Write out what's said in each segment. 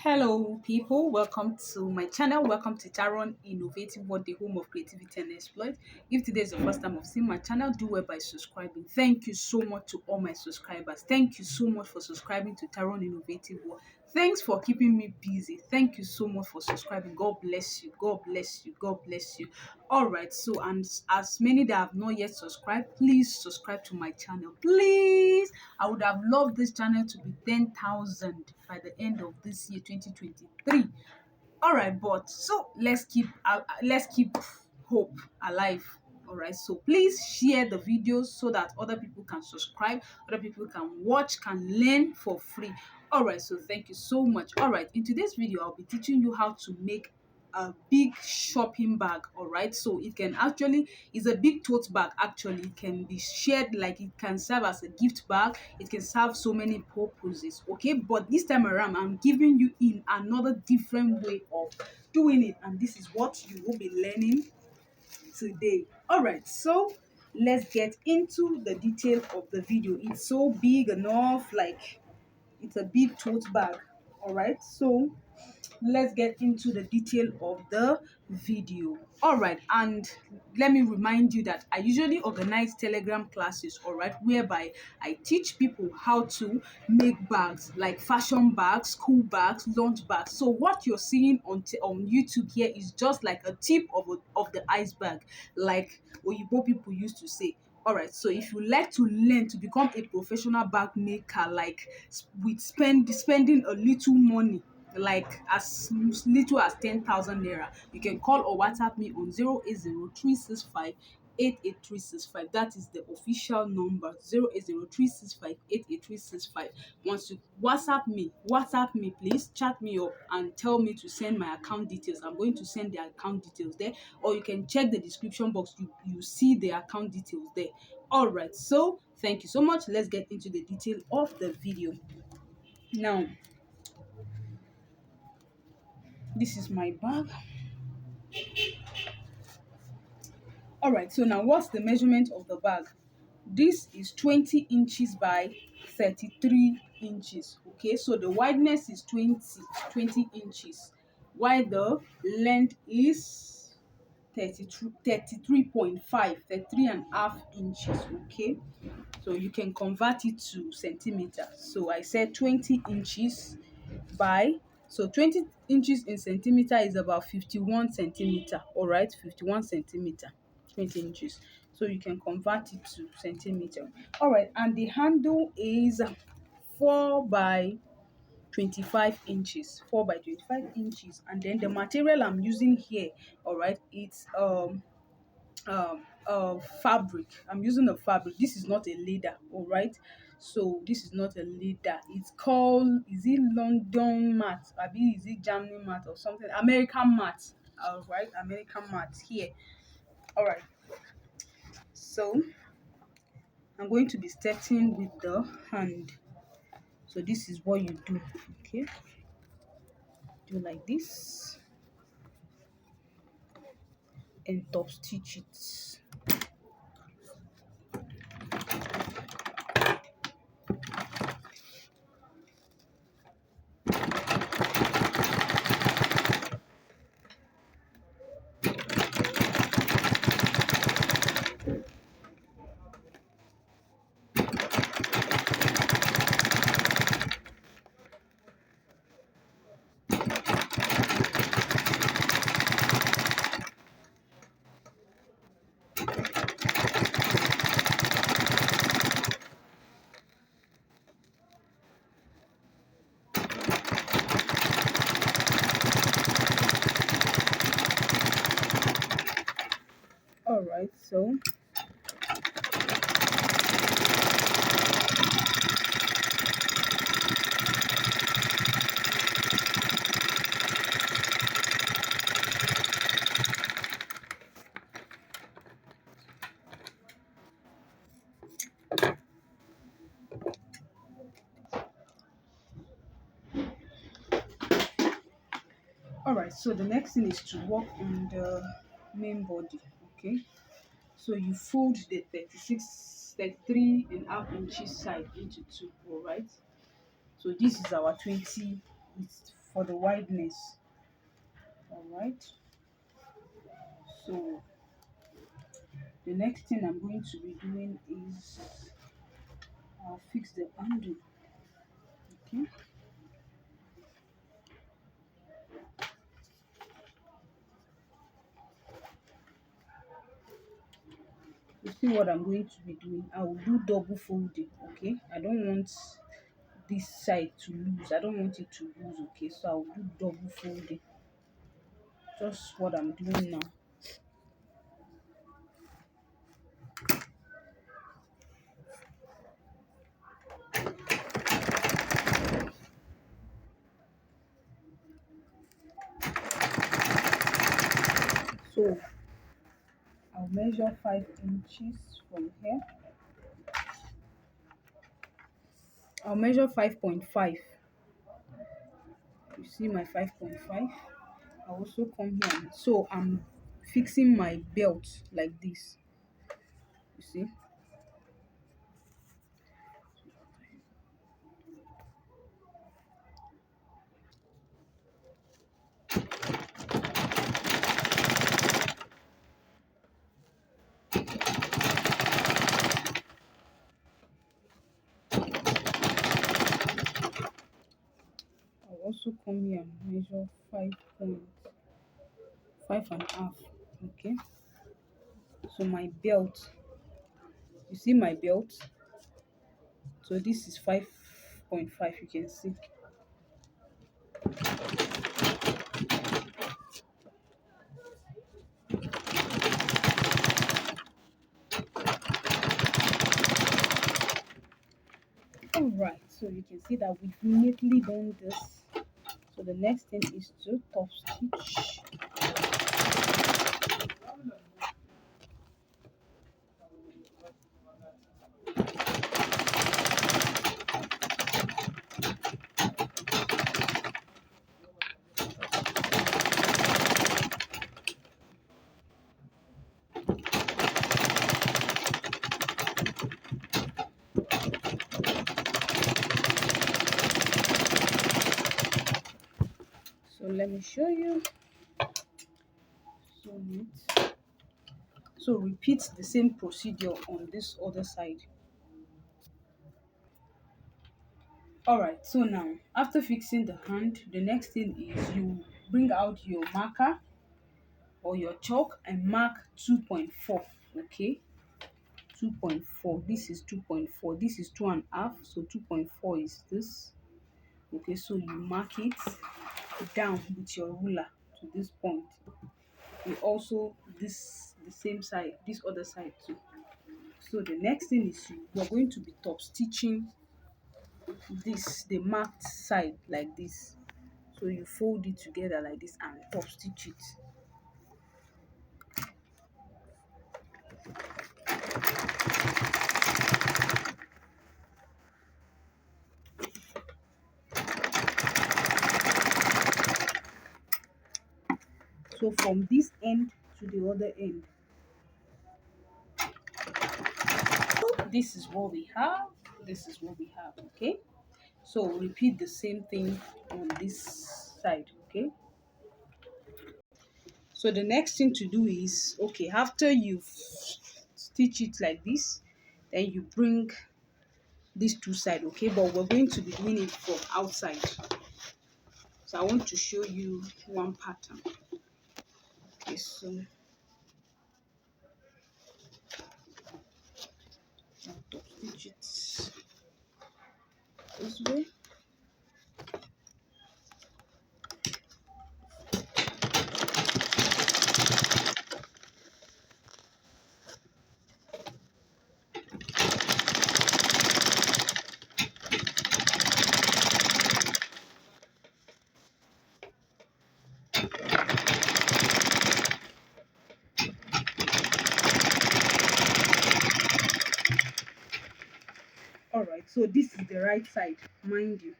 Hello people, welcome to my channel. Welcome to Tarron Innovative World, the home of creativity and exploit. If today is the first time of seeing my channel, do well by subscribing. Thank you so much to all my subscribers. Thank you so much for subscribing to Tarron Innovative World. Thanks for keeping me busy. Thank you so much for subscribing. God bless you. God bless you. God bless you. All right, so and as many that have not yet subscribed, please subscribe to my channel, please. I would have loved this channel to be 10,000 by the end of this year 2023. All right, but so let's keep hope alive. All right, so please share the videos so that other people can subscribe, other people can watch, can learn for free. All right, so thank you so much. All right, in today's video I'll be teaching you how to make a big shopping bag. All right, so it can actually is a big tote bag. Actually, it can be shared, like it can serve as a gift bag, it can serve so many purposes. Okay, but this time around I'm giving you in another different way of doing it, and this is what you will be learning today. All right, so let's get into the detail of the video. It's so big enough, like it's a big tote bag. All right, so let's get into the detail of the video. All right, and let me remind you that I usually organize telegram classes, all right, whereby I teach people how to make bags, like fashion bags, school bags, lunch bags. So what you're seeing on YouTube here is just like a tip of the iceberg, like Oyibo people used to say. All right, so if you like to learn to become a professional bag maker, like with spending a little money, like as little as 10,000 naira, you can call or WhatsApp me on 080 365 88365. That is the official number, 080 365 88365. Once you WhatsApp me, please chat me up and tell me to send my account details. I'm going to send the account details there, or you can check the description box. You see the account details there. All right, so thank you so much. Let's get into the detail of the video now. This is my bag. All right, so now what's the measurement of the bag? This is 20 inches by 33 inches. Okay, so the wideness is 20 inches, while the length is 33.5 inches. Okay, so you can convert it to centimeter. So I said 20 inches by, so 20 inches in centimeter is about 51 centimeter. All right, 51 centimeter, 20 inches. So you can convert it to centimeter. All right, and the handle is 4 by 25 inches, 4 by 25 inches. And then the material I'm using here, all right, it's fabric. I'm using a fabric. This is not a leather. All right, so this is not a leather. It's called, is it London mat, maybe is it Germany mat or something, American mat. All right, American mat here. All right, so I'm going to be starting with the hand. So this is what you do. Okay, do like this and top stitch it. All right, so all right, so the next thing is to work on the main body. Okay, so you fold the 33.5 inches side into two. All right, so this is our 20, it's for the wideness. All right. So the next thing I'm going to be doing is I'll fix the handle. Okay. You see what I'm going to be doing? I will do double folding. Okay. I don't want this side to lose. I don't want it to lose. Okay. So I'll do double folding. Just what I'm doing now. So I'll measure 5 inches from here. I'll measure 5.5. You see my 5.5. I'll also come here. So I'm fixing my belt like this. You see? I'll also come here and measure 5.5. Okay. So my belt, you see my belt? So this is 5.5, you can see. Alright, so you can see that we've neatly done this. So the next thing is to top stitch. So let me show you. So neat. So repeat the same procedure on this other side. Alright, so now after fixing the hand, the next thing is you bring out your marker or your chalk and mark 2.4. Okay, 2.4. This is 2.4. This is 2.5. So 2.4 is this. Okay, so you mark it down with your ruler to this point. You also this the same side, this other side too. So the next thing is we're going to be top stitching this, the marked side like this. So you fold it together like this and top stitch it. So from this end to the other end. This is what we have. This is what we have. Okay. So repeat the same thing on this side. Okay. So the next thing to do is, okay, after you've stitch it like this, then you bring these two sides. Okay, but we're going to be doing it from outside. So I want to show you one pattern. Okay, so I'll top stitch it this way. All right, so this is the right side, mind you.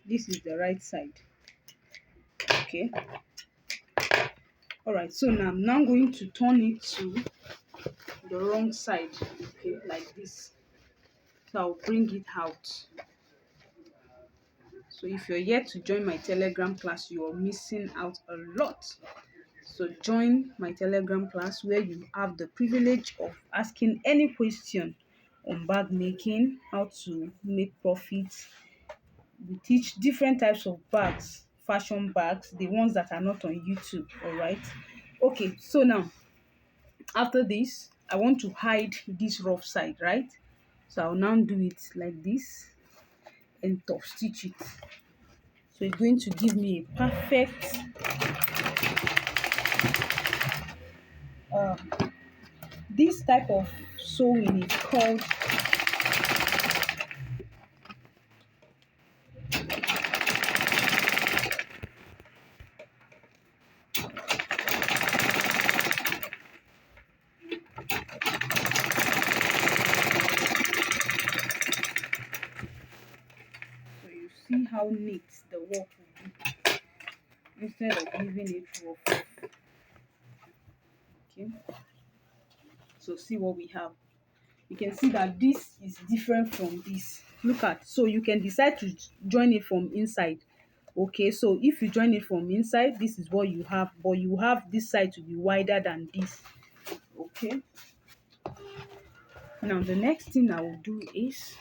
This is the right side. Okay. All right, so now I'm now going to turn it to the wrong side. Okay, like this. So I'll bring it out. So if you're yet to join my Telegram class, you're missing out a lot. So join my Telegram class where you have the privilege of asking any question on bag making, how to make profits. We teach different types of bags, fashion bags, the ones that are not on YouTube, all right? Okay, so now after this, I want to hide this rough side, right? So I'll now do it like this and top stitch it. So it's going to give me a perfect this type of sewing is called so you see how neat the work will be instead of leaving it rough. Okay, so see what we have. You can see that this is different from this. Look at, so you can decide to join it from inside. Okay, so if you join it from inside, this is what you have, but you have this side to be wider than this. Okay, now the next thing I will do is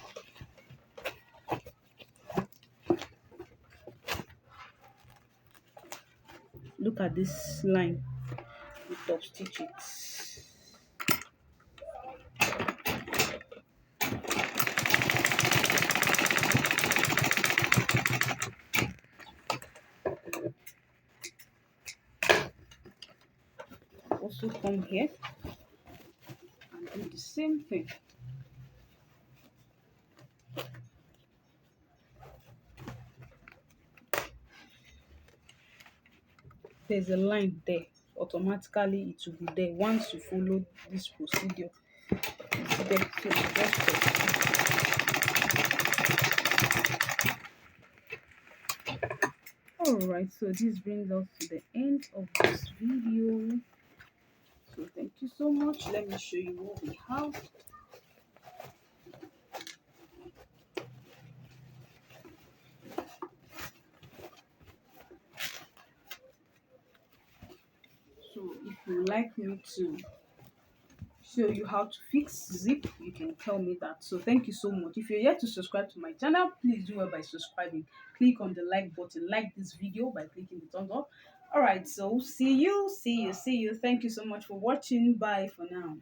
look at this line. We top stitch it. Also come here and do the same thing. There's a line there, automatically it will be there once you follow this procedure. It's there. So alright, so this brings us to the end of this video. So thank you so much. Let me show you what we have. So if you like me to show you how to fix zip, you can tell me that. So thank you so much. If you're yet to subscribe to my channel, please do it by subscribing. Click on the like button, like this video by clicking the thumbs up. All right, so see you. Thank you so much for watching. Bye for now.